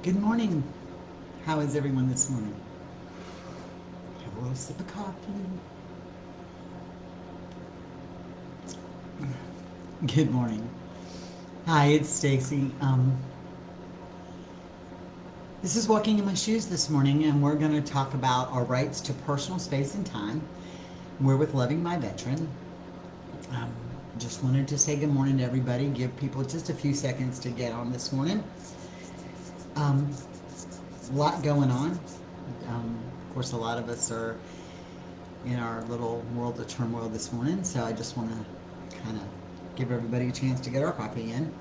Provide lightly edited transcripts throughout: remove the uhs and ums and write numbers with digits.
Good morning. How is everyone this morning? Have a little sip of coffee. Good morning. Hi, it's Stacy. This is Walking in My Shoes this morning, and we're going to talk about our rights to personal space and time. We're with Loving My Veteran. Um, just wanted to say good morning to everybody. Give people just a few seconds to get on this morning. Um, a lot going on. Of course, a lot of us are in our little world of turmoil this morning, so I just want to kind of give everybody a chance to get our coffee in.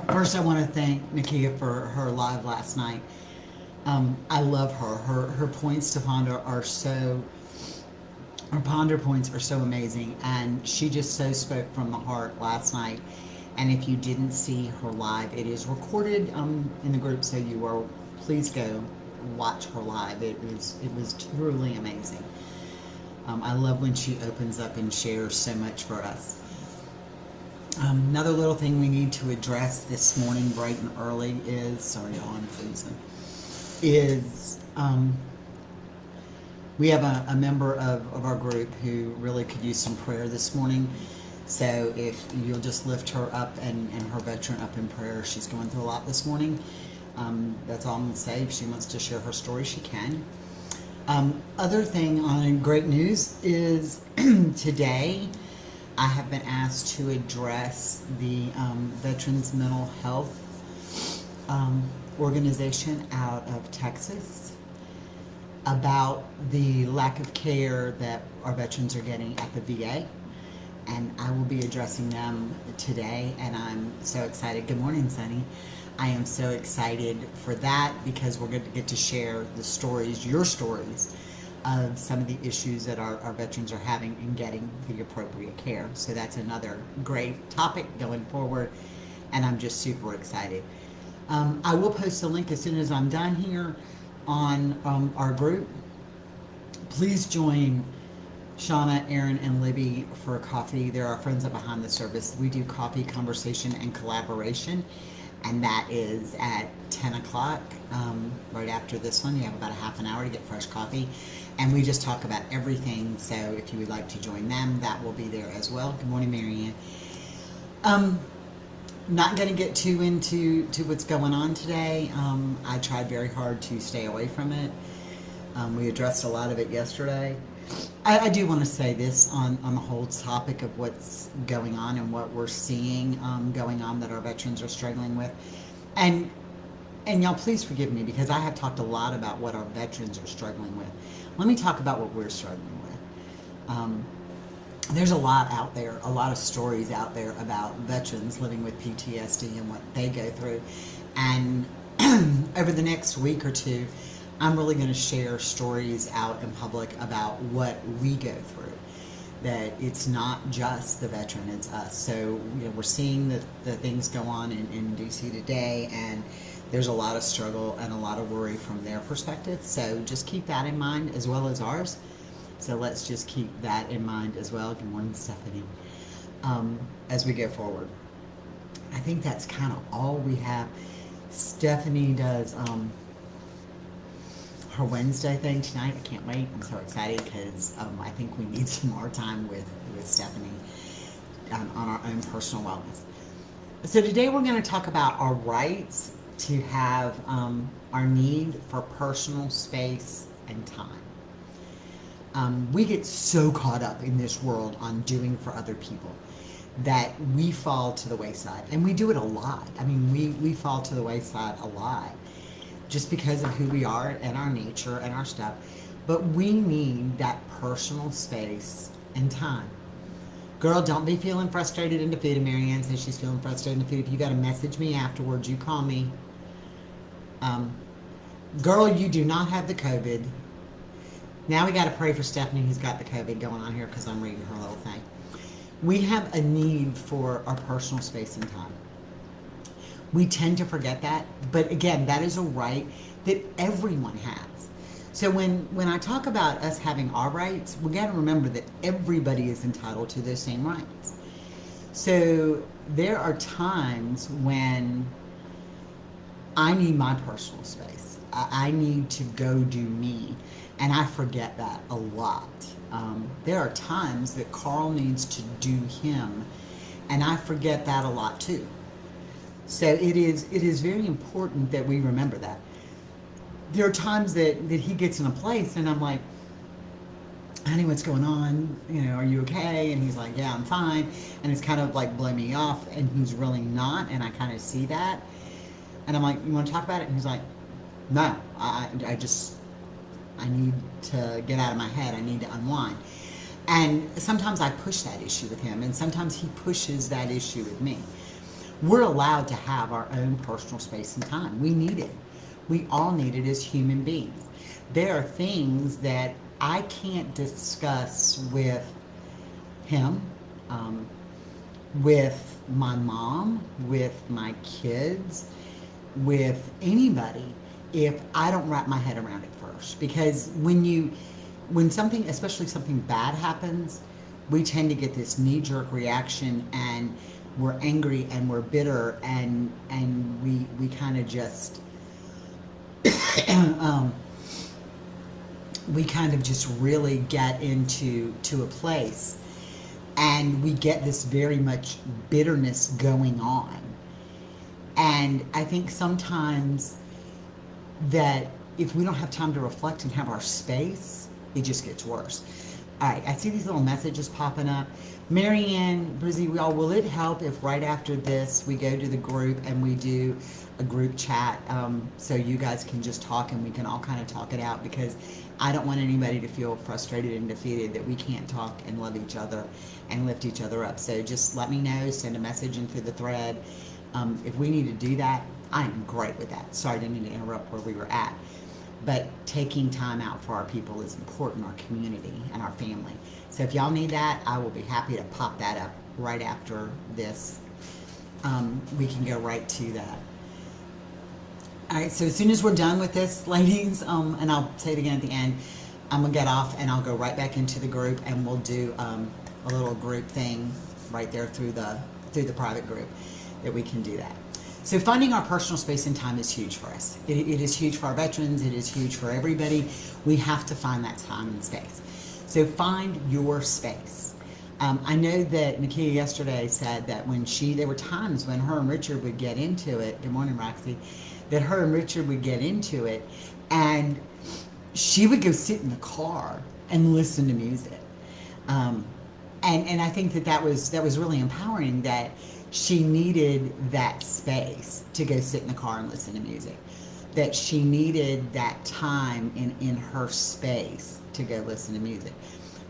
First, I want to thank Nakia for her live last night. I love her. Her points to ponder are so, her ponder points are so amazing, and she just so spoke from the heart last night. And if you didn't see her live, it is recorded in the group, so you are, please go watch her live. It was truly amazing. I love when she opens up and shares so much for us. Another little thing we need to address this morning, bright and early, is sorry, y'all, I'm freezing. We have a member of our group who really could use some prayer this morning. So if you'll just lift her up and her veteran up in prayer, she's going through a lot this morning. That's all I'm going to say. If she wants to share her story, she can. Other thing on great news is today I have been asked to address the Veterans Mental Health organization out of Texas about the lack of care that our veterans are getting at the VA. And I will be addressing them today, and I'm so excited. Good morning, Sunny. I am so excited for that because we're going to get to share the stories, your stories, of some of the issues that our veterans are having in getting the appropriate care. So that's another great topic going forward, and I'm just super excited. I will post a link as soon as I'm done here on our group. Please join Shauna, Aaron, and Libby for coffee. They're our friends up behind the service. We do coffee, conversation, and collaboration, and that is at 10 o'clock, right after this one. You have about a half an hour to get fresh coffee, and we just talk about everything. So if you would like to join them, that will be there as well. Good morning, Marianne. Not going to get too into what's going on today. I tried very hard to stay away from it. We addressed a lot of it yesterday. I do want to say this on the whole topic of what's going on and what we're seeing going on that our veterans are struggling with. And y'all, please forgive me because I have talked a lot about what our veterans are struggling with. Let me talk about what we're struggling with. There's a lot out there, a lot of stories out there about veterans living with PTSD and what they go through. And over the next week or two, I'm really going to share stories out in public about what we go through. That it's not just the veteran, it's us. So, we're seeing the things go on in DC today, and there's a lot of struggle and a lot of worry from their perspective. So just keep that in mind as well as ours. So let's just keep that in mind as well. Good morning, Stephanie. As we go forward. I think that's kind of all we have. Stephanie does her Wednesday thing tonight. I can't wait. I'm so excited because I think we need some more time with Stephanie on our own personal wellness. So today we're going to talk about our rights to have our need for personal space and time. We get so caught up in this world on doing for other people that we fall to the wayside. And we do it a lot. I mean, we fall to the wayside a lot just because of who we are and our nature and our stuff. But we need that personal space and time. Girl, don't be feeling frustrated and defeated. Marianne says she's feeling frustrated and defeated. If you got to message me afterwards, you call me. Girl, you do not have the COVID. Now we got to pray for Stephanie who's got the COVID going on here because I'm reading her little thing. We have a need for our personal space and time. We tend to forget that, but again, that is a right that everyone has. So when I talk about us having our rights, we got to remember that everybody is entitled to those same rights. So there are times when I need my personal space. I need to go do me, and I forget that a lot. There are times that Carl needs to do him, and I forget that a lot too. So it is very important that we remember that. There are times that he gets in a place, and I'm like, honey, what's going on? Are you okay? And he's like, yeah, I'm fine. And it's kind of like blowing me off, and he's really not, and I kind of see that. And I'm like, you want to talk about it? And he's like, no, I need to get out of my head. I need to unwind. And sometimes I push that issue with him, and sometimes he pushes that issue with me. We're allowed to have our own personal space and time. We need it. We all need it as human beings. There are things that I can't discuss with him, with my mom, with my kids, with anybody if I don't wrap my head around it first. Because when something, especially something bad happens, we tend to get this knee-jerk reaction, and we're angry and we're bitter, and we kind of just we kind of just really get into a place, and we get this very much bitterness going on. And I think sometimes that if we don't have time to reflect and have our space, it just gets worse. All right, I see these little messages popping up. Marianne, Brizzy, will it help if right after this we go to the group and we do a group chat, so you guys can just talk and we can all kind of talk it out? Because I don't want anybody to feel frustrated and defeated that we can't talk and love each other and lift each other up. So just let me know, send a message in through the thread. If we need to do that, I am great with that. Sorry, I didn't mean to interrupt where we were at. But taking time out for our people is important, our community and our family. So if y'all need that, I will be happy to pop that up right after this. We can go right to that. All right, so as soon as we're done with this, ladies, and I'll say it again at the end, I'm gonna get off and I'll go right back into the group, and we'll do a little group thing right there through the private group, that we can do that. So finding our personal space and time is huge for us. It is huge for our veterans. It is huge for everybody. We have to find that time and space. So find your space. I know that Nakia yesterday said that there were times when her and Richard would get into it. Good morning, Roxy. That her and Richard would get into it, and she would go sit in the car and listen to music. And I think that was really empowering, that she needed that space to go sit in the car and listen to music, that she needed that time in her space to go listen to music.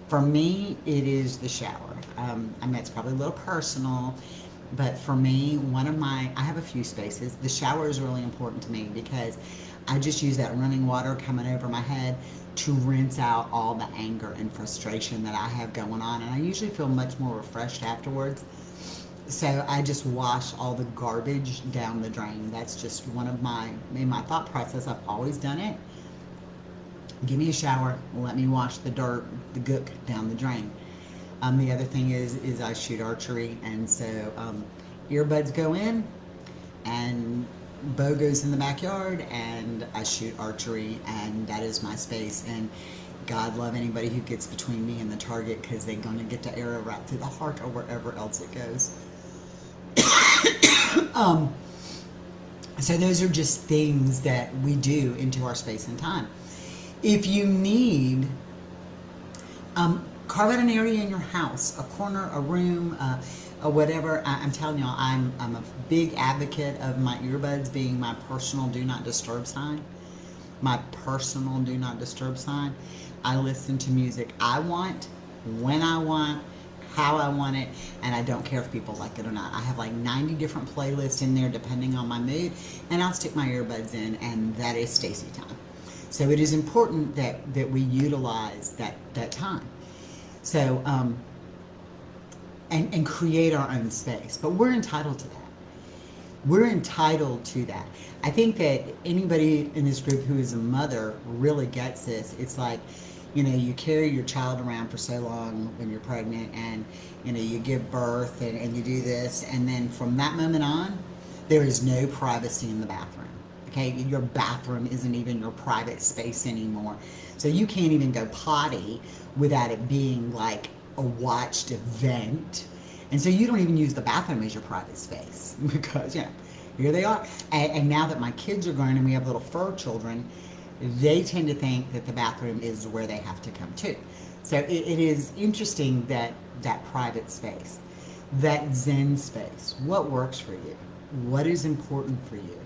For me, it is the shower. I mean, it's probably a little personal, but for me, I have a few spaces. The shower is really important to me because I just use that running water coming over my head to rinse out all the anger and frustration that I have going on. And I usually feel much more refreshed afterwards. So I just wash all the garbage down the drain. That's just in my thought process. I've always done it. Give me a shower, let me wash the dirt, the gook down the drain. The other thing is I shoot archery, and so earbuds go in, and bow goes in the backyard, and I shoot archery, and that is my space. And God love anybody who gets between me and the target, because they're going to get the arrow right through the heart or wherever else it goes. So those are just things that we do into our space and time. If you need, carve out an area in your house, a corner, a room, or whatever. I'm telling y'all, I'm a big advocate of my earbuds being my personal do not disturb sign. My personal do not disturb sign. I listen to music I want, when I want, how I want it, and I don't care if people like it or not. I have like 90 different playlists in there depending on my mood, and I'll stick my earbuds in, and that is Stacy time. So it is important that we utilize that time. So and create our own space. But we're entitled to that. We're entitled to that. I think that anybody in this group who is a mother really gets this. It's like, You know, you carry your child around for so long when you're pregnant, and you know, you give birth, and you do this, and then from that moment on, there is no privacy in the bathroom. Okay, your bathroom isn't even your private space anymore. So you can't even go potty without it being like a watched event. And so you don't even use the bathroom as your private space because, you know, here they are. And now that my kids are grown and we have little fur children, they tend to think that the bathroom is where they have to come to. So it is interesting that that private space, that Zen space, what works for you? What is important for you?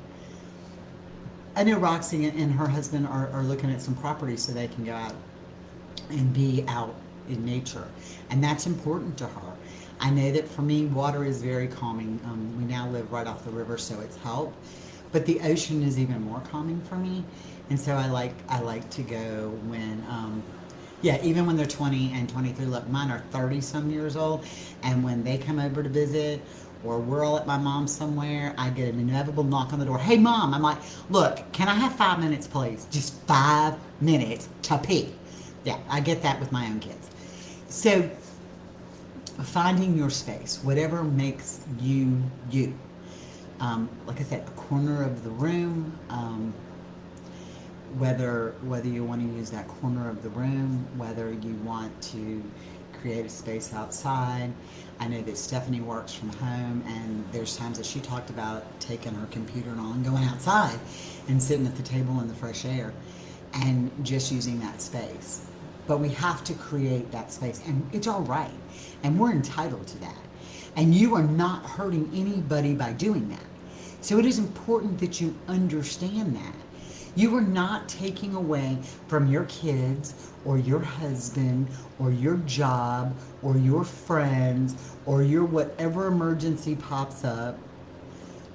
I know Roxy and her husband are looking at some properties so they can go out and be out in nature. And that's important to her. I know that for me, water is very calming. We now live right off the river, so it's helped. But the ocean is even more calming for me. And so I like to go when, yeah, even when they're 20 and 23. Look, mine are 30 some years old. And when they come over to visit, or we're all at my mom's somewhere, I get an inevitable knock on the door. Hey, Mom. I'm like, look, can I have 5 minutes, please? Just 5 minutes to pee. Yeah, I get that with my own kids. So finding your space, whatever makes you you. Like I said, a corner of the room, whether you want to use that corner of the room, whether you want to create a space outside. I know that Stephanie works from home, and there's times that she talked about taking her computer and all and going outside and sitting at the table in the fresh air and just using that space. But we have to create that space, and it's all right, and we're entitled to that. And you are not hurting anybody by doing that. So it is important that you understand that. You are not taking away from your kids or your husband or your job or your friends or your whatever emergency pops up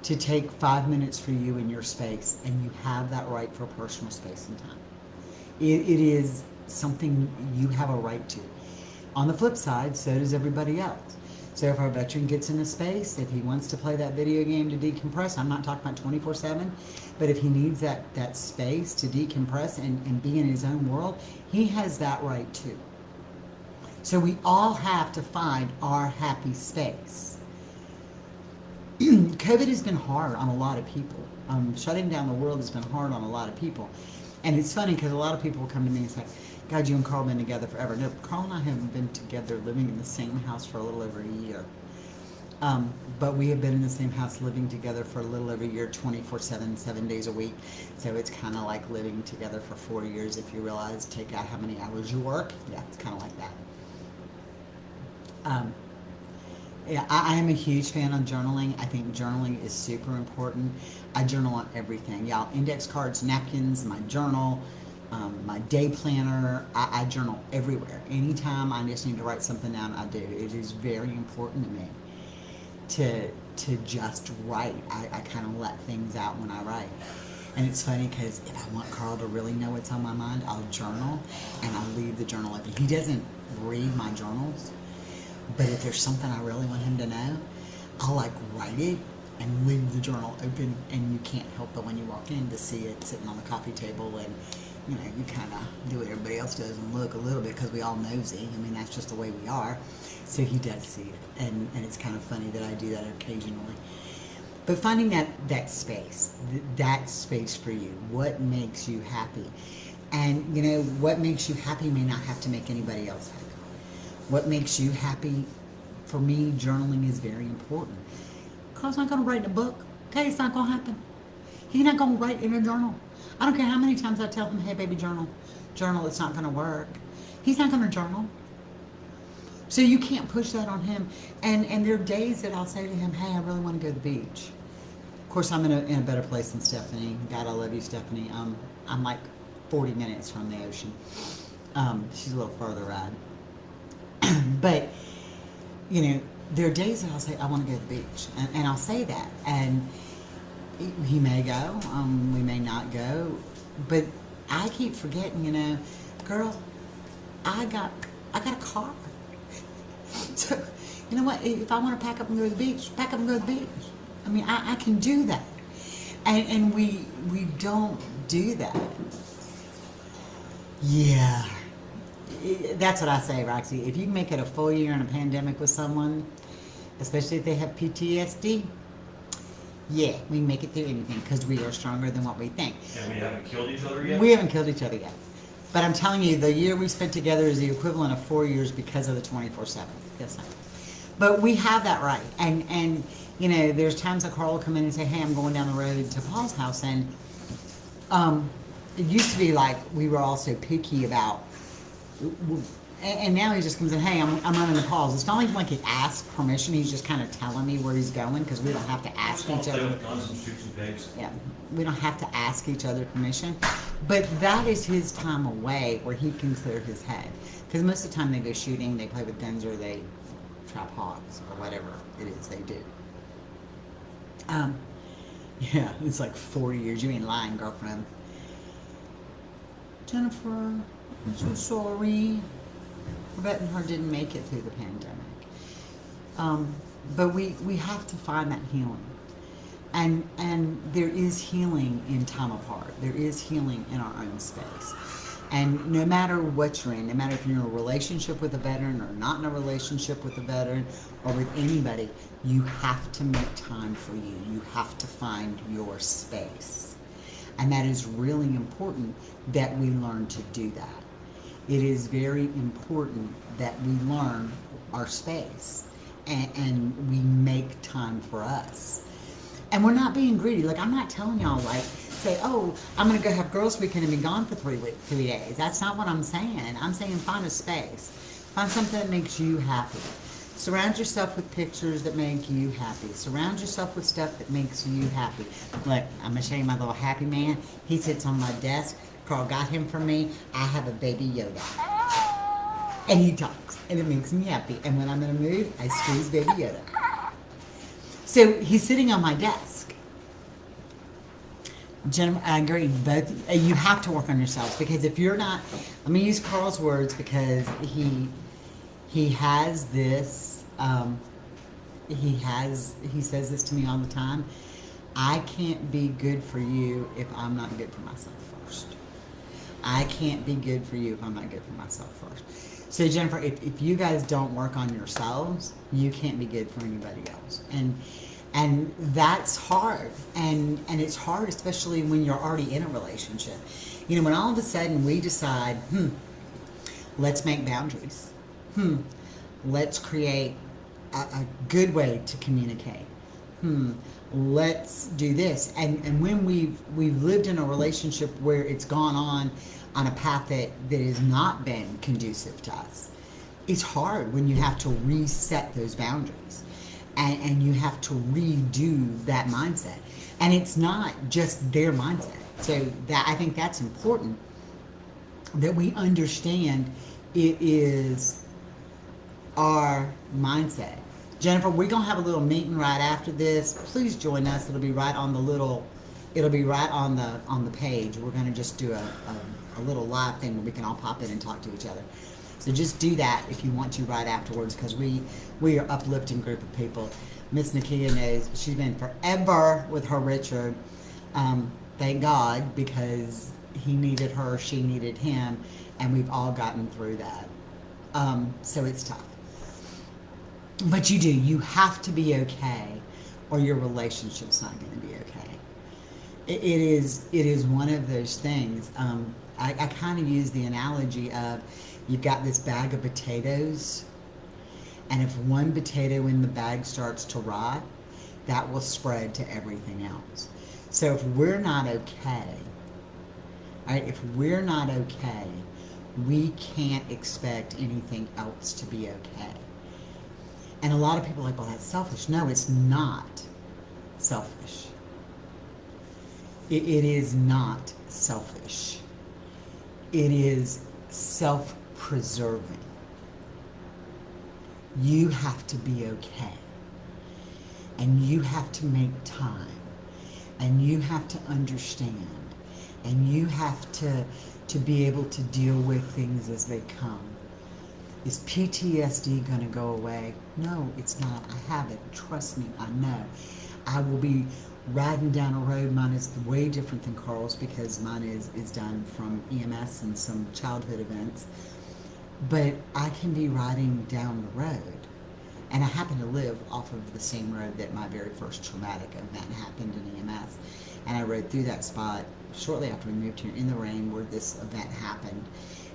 to take 5 minutes for you in your space, and you have that right for personal space and time. It is something you have a right to. On the flip side, so does everybody else. So if our veteran gets in a space, if he wants to play that video game to decompress, I'm not talking about 24/7, but if he needs that space to decompress and be in his own world, he has that right too. So we all have to find our happy space. COVID has been hard on a lot of people. Shutting down the world has been hard on a lot of people. And it's funny because a lot of people will come to me and say, God, you and Carl have been together forever. No, Carl and I haven't been together living in the same house for a little over a year. But we have been in the same house living together for a little over a year, 24/7, 7 days a week. So it's kind of like living together for 4 years if you realize, take out how many hours you work. Yeah, it's kind of like that. Yeah, I am a huge fan of journaling. I think journaling is super important. I journal on everything. Y'all, index cards, napkins, my journal, my day planner. I journal everywhere. Anytime I just need to write something down, I do. It is very important to me to just write. I kind of let things out when I write. And it's funny because if I want Carl to really know what's on my mind, I'll journal and I'll leave the journal open. He doesn't read my journals, but if there's something I really want him to know, I'll like write it and leave the journal open, and you can't help but when you walk in to see it sitting on the coffee table, and you know, you kind of do what everybody else does and look a little bit because we all nosy. I mean, that's just the way we are. So he does see it, and it's kind of funny that I do that occasionally. But finding that space for you, what makes you happy, and you know, what makes you happy may not have to make anybody else happy. What makes you happy? For me, journaling is very important. Carl's not going to write in a book. Okay, it's not going to happen. He's not going to write in a journal. I don't care how many times I tell him, hey, baby, journal. Journal, it's not going to work. He's not going to journal. So you can't push that on him. And there are days that I'll say to him, hey, I really want to go to the beach. Of course, I'm in a better place than Stephanie. God, I love you, Stephanie. I'm like 40 minutes from the ocean. She's a little further ride. But, you know, there are days that I'll say, I want to go to the beach. And I'll say that. And he may go, we may not go. But I keep forgetting, you know, girl, I got a car. So, you know what, if I want to pack up and go to the beach, pack up and go to the beach. I mean, I can do that. And we don't do that. Yeah. That's what I say, Roxy. If you can make it a full year in a pandemic with someone, especially if they have PTSD, yeah, we can make it through anything because we are stronger than what we think. And we haven't killed each other yet? We haven't killed each other yet. But I'm telling you, the year we spent together is the equivalent of 4 years because of the 24/7. Yes, sir. But we have that right. And you know, there's times that Carl will come in and say, hey, I'm going down the road to Paul's house. And it used to be like we were all so picky about, and now he just comes in, hey, I'm running to Paul's. It's not even like he asks permission. He's just kind of telling me where he's going because we don't have to ask each other. Guns and shoot some pigs. Yeah, we don't have to ask each other permission. But that is his time away where he can clear his head. Because most of the time they go shooting, they play with guns, or they trap hogs, or whatever it is they do. Yeah, it's like 40 years. You ain't lying, girlfriend. Jennifer, I'm so sorry. Rebecca and her didn't make it through the pandemic. But we have to find that healing. And there is healing in time apart. There is healing in our own space. And no matter what you're in, no matter if you're in a relationship with a veteran or not in a relationship with a veteran or with anybody, you have to make time for you. You have to find your space. And that is really important that we learn to do that. It is very important that we learn our space and we make time for us. And we're not being greedy. Like, I'm not telling y'all, like, say, oh, I'm going to go have girls' weekend and be gone for 3 days. That's not what I'm saying. I'm saying find a space. Find something that makes you happy. Surround yourself with pictures that make you happy. Surround yourself with stuff that makes you happy. Look, I'm going to show you my little happy man. He sits on my desk. Carl got him for me. I have a baby Yoda. And he talks, and it makes me happy. And when I'm in a mood, I squeeze baby Yoda. So he's sitting on my desk. Jennifer, I agree. Both you have to work on yourselves, because if you're not, let me use Carl's words, because he has this. He says this to me all the time. I can't be good for you if I'm not good for myself first. I can't be good for you if I'm not good for myself first. So Jennifer, if you guys don't work on yourselves, you can't be good for anybody else. And that's hard. And it's hard, especially when you're already in a relationship. You know, when all of a sudden we decide, let's make boundaries. Let's create a good way to communicate. Let's do this. And when we've lived in a relationship where it's gone on a path that has not been conducive to us, it's hard when you have to reset those boundaries and you have to redo that mindset. And it's not just their mindset. So that, I think that's important, that we understand it is our mindset. Jennifer, we're gonna have a little meeting right after this. Please join us. It'll be right on the page. We're gonna just do a little live thing where we can all pop in and talk to each other. So just do that if you want to right afterwards, because we are an uplifting group of people. Miss Nakia knows. She's been forever with her Richard. Thank God, because he needed her, she needed him, and we've all gotten through that. So it's tough. But you have to be okay, or your relationship's not going to be okay. It is one of those things. I kind of use the analogy of, you've got this bag of potatoes, and if one potato in the bag starts to rot, that will spread to everything else. So if we're not okay, right, if we're not okay, we can't expect anything else to be okay. And a lot of people are like, well, that's selfish. No, it's not selfish. It is not selfish. It is self-preserving. You have to be okay. And you have to make time. And you have to understand. And you have to be able to deal with things as they come. Is PTSD going to go away? No, it's not. I have it. Trust me, I know. I will be riding down a road. Mine is way different than Carl's, because mine is done from EMS and some childhood events. But I can be riding down the road, and I happen to live off of the same road that my very first traumatic event happened in EMS. And I rode through that spot shortly after we moved here in the rain where this event happened,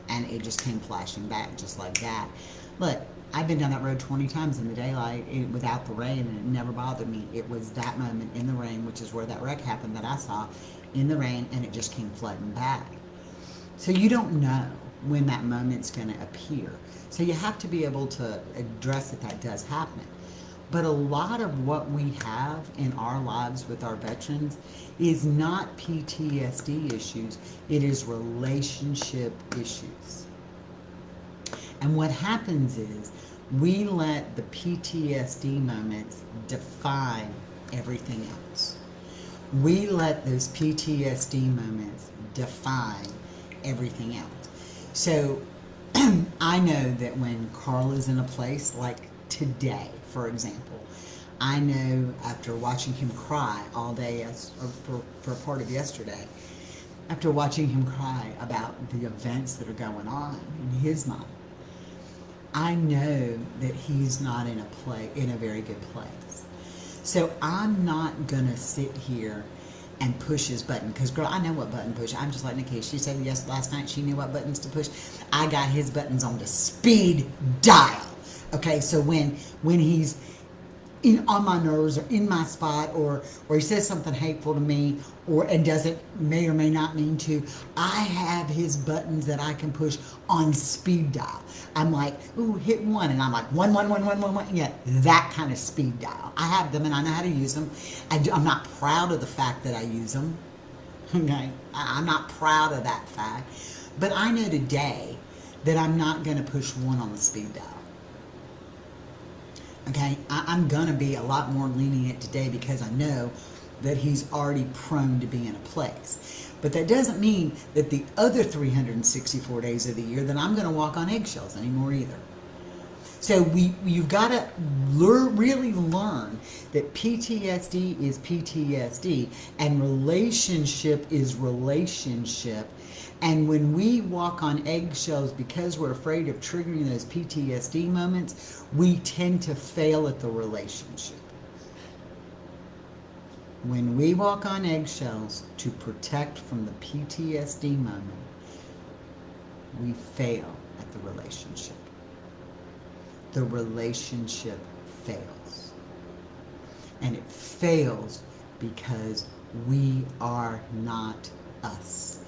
and it just came flashing back just like that. Look, I've been down that road 20 times in the daylight without the rain, and it never bothered me. It was that moment in the rain, which is where that wreck happened, that I saw in the rain, and it just came flooding back. So you don't know when that moment's going to appear. So you have to be able to address that does happen. But a lot of what we have in our lives with our veterans is not PTSD issues, it is relationship issues. And what happens is we let the PTSD moments define everything else. We let those PTSD moments define everything else. So I know that when Carl is in a place like today, for example, I know after watching him cry all day for part of yesterday, after watching him cry about the events that are going on in his mind, I know that he's not in a very good place. So I'm not gonna sit here and push his button, because girl, I know what button to push. I'm just like Nikki. She said yes last night she knew what buttons to push. I got his buttons on the speed dial. Okay, so when he's on my nerves or in my spot, or he says something hateful to me, and doesn't, may or may not mean to, I have his buttons that I can push on speed dial. I'm like, ooh, hit one, and I'm like one. Yeah, that kind of speed dial. I have them and I know how to use them. I'm not proud of the fact that I use them. Okay, I'm not proud of that fact, but I know today that I'm not going to push one on the speed dial. Okay, I'm going to be a lot more lenient today because I know that he's already prone to be in a place. But that doesn't mean that the other 364 days of the year that I'm going to walk on eggshells anymore either. So you've got to really learn that PTSD is PTSD and relationship is relationship. And when we walk on eggshells because we're afraid of triggering those PTSD moments, we tend to fail at the relationship. When we walk on eggshells to protect from the PTSD moment, we fail at the relationship. The relationship fails. And it fails because we are not us.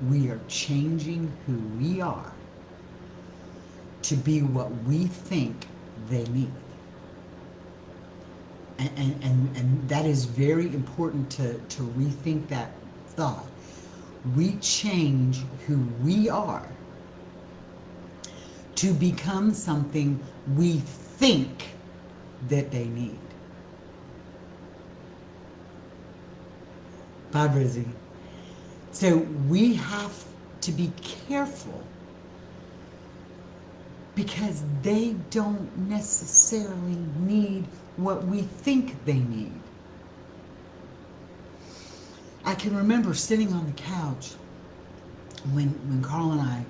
We are changing who we are to be what we think they need. And that is very important to rethink that thought. We change who we are to become something we think that they need. Bye, Brizzy. So we have to be careful because they don't necessarily need what we think they need. I can remember sitting on the couch when Carl and I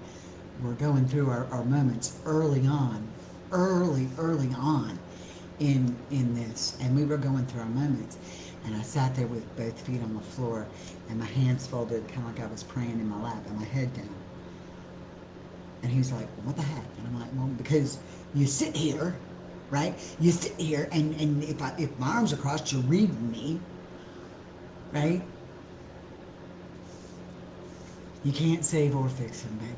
were going through our moments early on in this, and we were going through our moments, and I sat there with both feet on the floor and my hands folded, kind of like I was praying in my lap and my head down. And he's like, what the heck? And I'm like, well, because you sit here, right? You sit here, and if my arms are crossed, you're reading me, right? You can't save or fix him, baby.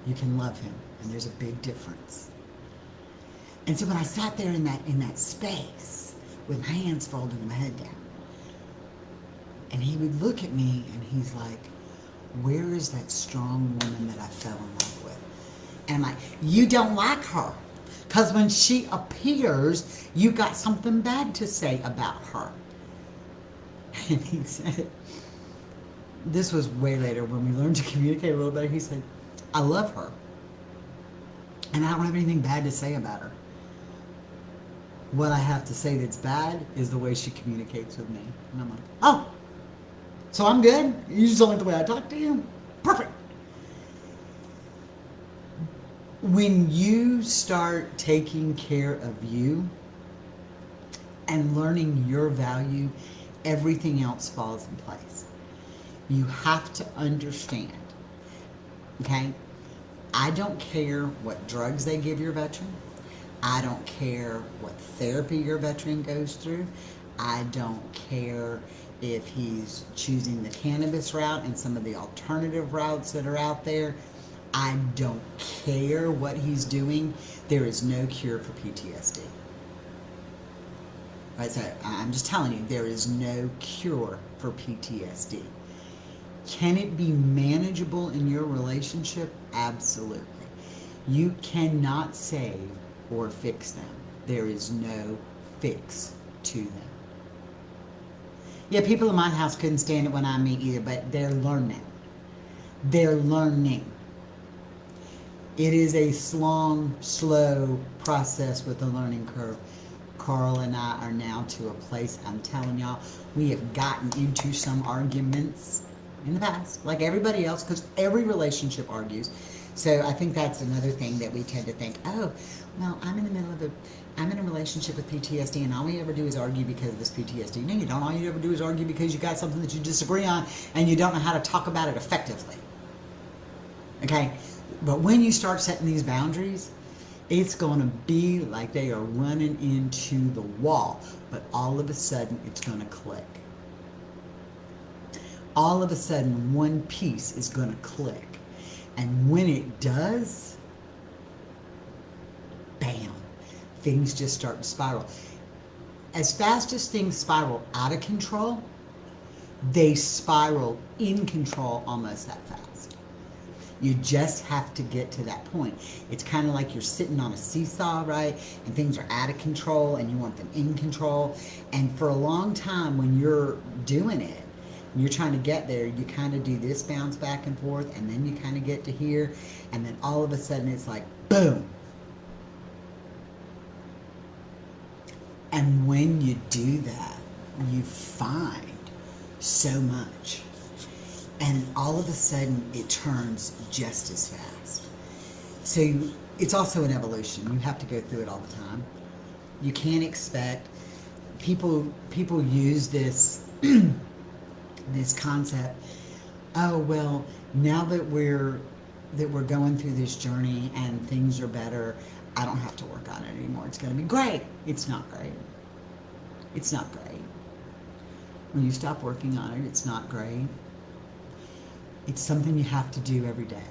You can love him, and there's a big difference. And so when I sat there in that space with my hands folded and my head down, and he would look at me and he's like, where is that strong woman that I fell in love with? And I'm like, you don't like her. Because when she appears, you got something bad to say about her. And he said, this was way later when we learned to communicate a little better. He said, I love her. And I don't have anything bad to say about her. What I have to say that's bad is the way she communicates with me. And I'm like, oh, so I'm good? You just don't like the way I talk to you? Perfect. When you start taking care of you and learning your value, everything else falls in place. You have to understand, okay? I don't care what drugs they give your veteran. I don't care what therapy your veteran goes through. I don't care if he's choosing the cannabis route and some of the alternative routes that are out there. I don't care what he's doing. There is no cure for PTSD. Right, so I'm just telling you, there is no cure for PTSD. Can it be manageable in your relationship? Absolutely. You cannot save or fix them. There is no fix to them. Yeah, people in my house couldn't stand it when I meet either, but they're learning. They're learning. It is a long, slow process with a learning curve. Carl and I are now to a place, I'm telling y'all, we have gotten into some arguments in the past, like everybody else, because every relationship argues. So I think that's another thing that we tend to think, oh, well, I'm in a relationship with PTSD, and all we ever do is argue because of this PTSD. No, you don't. All you ever do is argue because you got something that you disagree on, and you don't know how to talk about it effectively. Okay? But when you start setting these boundaries, it's going to be like they are running into the wall, but all of a sudden it's going to click. All of a sudden one piece is going to click. And when it does, bam, things just start to spiral. As fast as things spiral out of control, they spiral in control almost that fast. You just have to get to that point. It's kind of like you're sitting on a seesaw, right? And things are out of control and you want them in control. And for a long time when you're doing it, and you're trying to get there, you kind of do this bounce back and forth, and then you kind of get to here, and then all of a sudden it's like, boom. And when you do that, you find so much. And all of a sudden, it turns just as fast. So it's also an evolution. You have to go through it all the time. You can't expect people use this this concept. Oh well, now that we're going through this journey and things are better, I don't have to work on it anymore. It's going to be great. It's not great. It's not great. When you stop working on it, it's not great. It's something you have to do every day.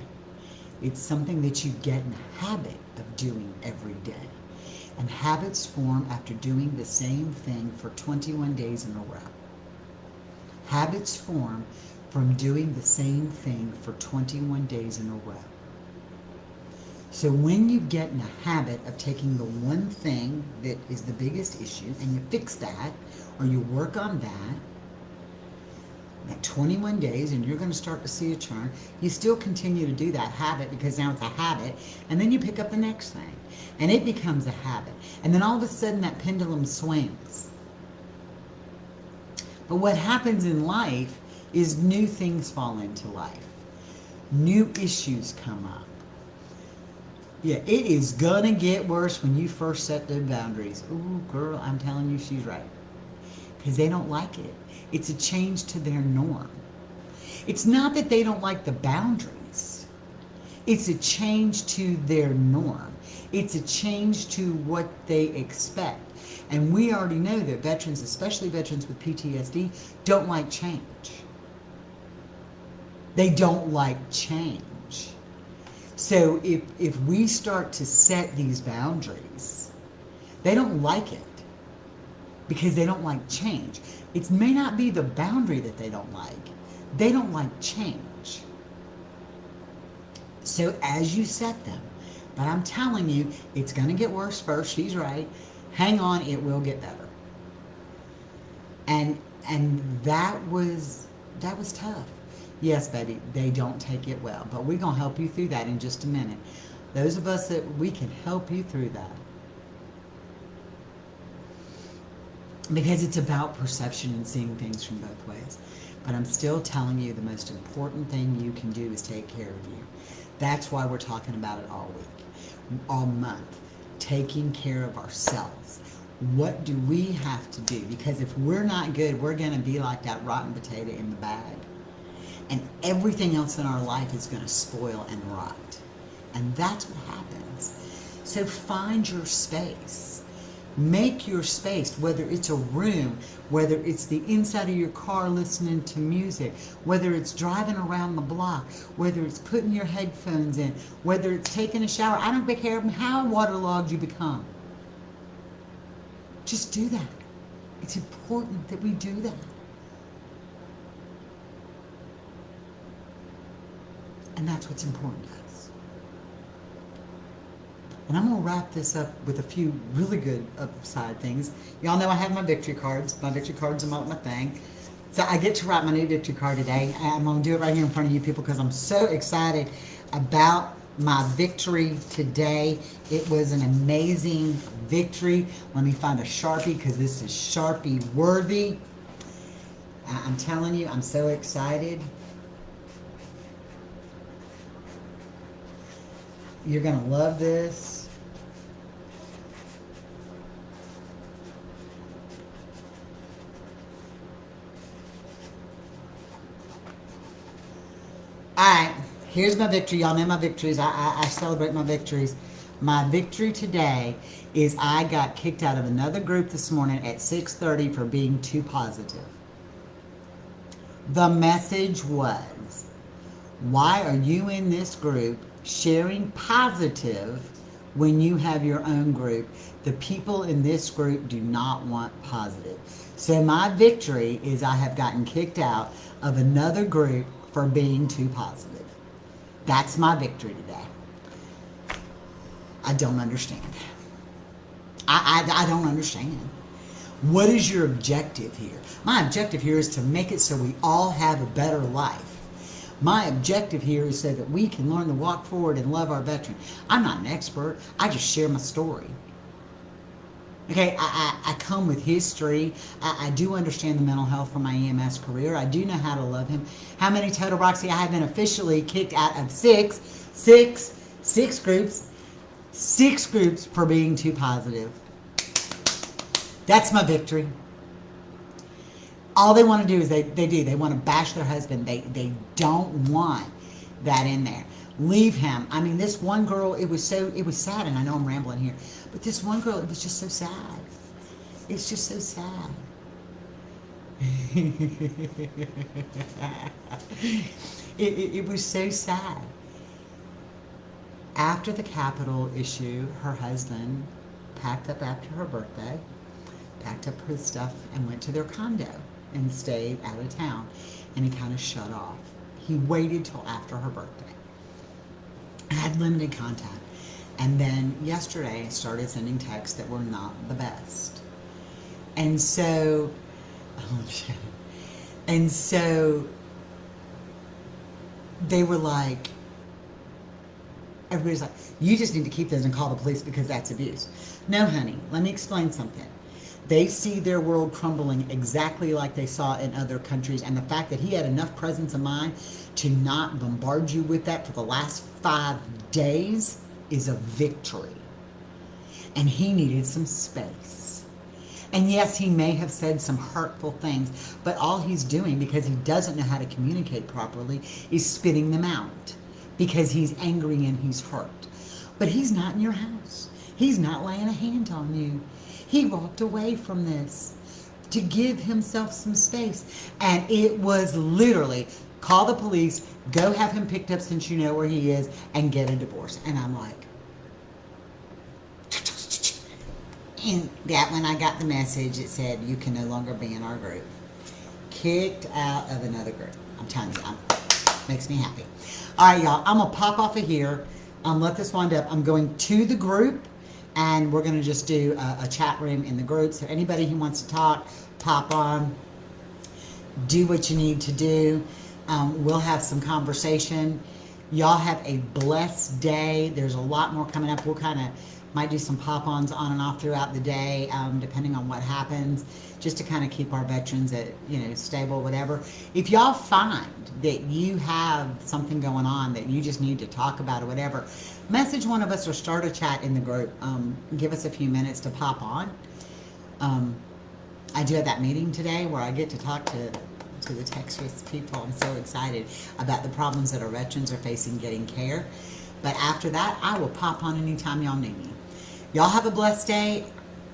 It's something that you get in the habit of doing every day. And habits form after doing the same thing for 21 days in a row. Habits form from doing the same thing for 21 days in a row. So when you get in a habit of taking the one thing that is the biggest issue and you fix that, or you work on that 21 days, and you're going to start to see a turn. You still continue to do that habit because now it's a habit, and then you pick up the next thing, and it becomes a habit. And then all of a sudden that pendulum swings. But what happens in life is new things fall into life. New issues come up. Yeah, it is going to get worse when you first set the boundaries. Ooh, girl, I'm telling you, she's right. Because they don't like it. It's a change to their norm. It's not that they don't like the boundaries. It's a change to their norm. It's a change to what they expect. And we already know that veterans, especially veterans with PTSD, don't like change. They don't like change. So if we start to set these boundaries, they don't like it because they don't like change. It may not be the boundary that they don't like. They don't like change. So as you set them, but I'm telling you, it's going to get worse first. She's right. Hang on, it will get better. And that was tough. Yes, baby, they don't take it well. But we're going to help you through that in just a minute. Those of us that we can help you through that. Because it's about perception and seeing things from both ways. But I'm still telling you the most important thing you can do is take care of you. That's why we're talking about it all week. all month, taking care of ourselves. What do we have to do? Because if we're not good, we're going to be like that rotten potato in the bag. And everything else in our life is going to spoil and rot. And that's what happens. So find your space. Make your space, whether it's a room, whether it's the inside of your car listening to music, whether it's driving around the block, whether it's putting your headphones in, whether it's taking a shower. I don't care how waterlogged you become. Just do that. It's important that we do that. And that's what's important to us. And I'm going to wrap this up with a few really good upside things. Y'all know I have my victory cards. My victory cards are my thing. So I get to write my new victory card today. I'm going to do it right here in front of you people because I'm so excited about my victory today. It was an amazing victory. Let me find a Sharpie because this is Sharpie worthy. I'm telling you, I'm so excited. You're going to love this. Alright, here's my victory. Y'all know my victories. I celebrate my victories. My victory today is I got kicked out of another group this morning at 6:30 for being too positive. The message was, why are you in this group sharing positive when you have your own group? The people in this group do not want positive. So my victory is I have gotten kicked out of another group for being too positive. That's my victory today. I don't understand. I don't understand. What is your objective here? My objective here is to make it so we all have a better life. My objective here is so that we can learn to walk forward and love our veteran. I'm not an expert. I just share my story. Okay, I come with history. I do understand the mental health from my EMS career. I do know how to love him. How many total Roxy? I have been officially kicked out of six groups for being too positive. That's my victory. All they want to do is they want to bash their husband. They don't want that in there. Leave him. I mean, this one girl, it was sad, and I know I'm rambling here, but this one girl, it was just so sad. It's just so sad. It was so sad. After the Capitol issue, her husband packed up after her birthday, packed up his stuff, and went to their condo and stayed out of town. And he kind of shut off. He waited till after her birthday. I had limited contact. And then yesterday I started sending texts that were not the best. And so, they were like, everybody's like, you just need to keep those and call the police because that's abuse. No, honey, let me explain something. They see their world crumbling exactly like they saw in other countries, and the fact that he had enough presence of mind to not bombard you with that for the last 5 days is a victory. And he needed some space. And yes, he may have said some hurtful things, but all he's doing, because he doesn't know how to communicate properly, is spitting them out because he's angry and he's hurt. But he's not in your house. He's not laying a hand on you. He walked away from this to give himself some space. And it was literally, call the police, go have him picked up since you know where he is, and get a divorce. And I'm like, and that when I got the message, it said, you can no longer be in our group. Kicked out of another group. I'm telling you, makes me happy. All right, y'all, I'm going to pop off of here. Let this wind up. I'm going to the group, and we're going to just do a chat room in the group. So anybody who wants to talk, pop on. Do what you need to do. We'll have some conversation. Y'all have a blessed day. There's a lot more coming up. We'll kind of might do some pop-ons on and off throughout the day, depending on what happens, just to kind of keep our veterans at, stable, whatever. If y'all find that you have something going on that you just need to talk about or whatever, message one of us or start a chat in the group. Give us a few minutes to pop on. I do have that meeting today where I get to talk to the Texas people. I'm so excited about the problems that our veterans are facing getting care. But after that, I will pop on anytime y'all need me. Y'all have a blessed day.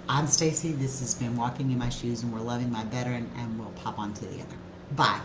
I'm Stacy. This has been Walking in My Shoes, and we're loving my veteran, and we'll pop on together. Bye.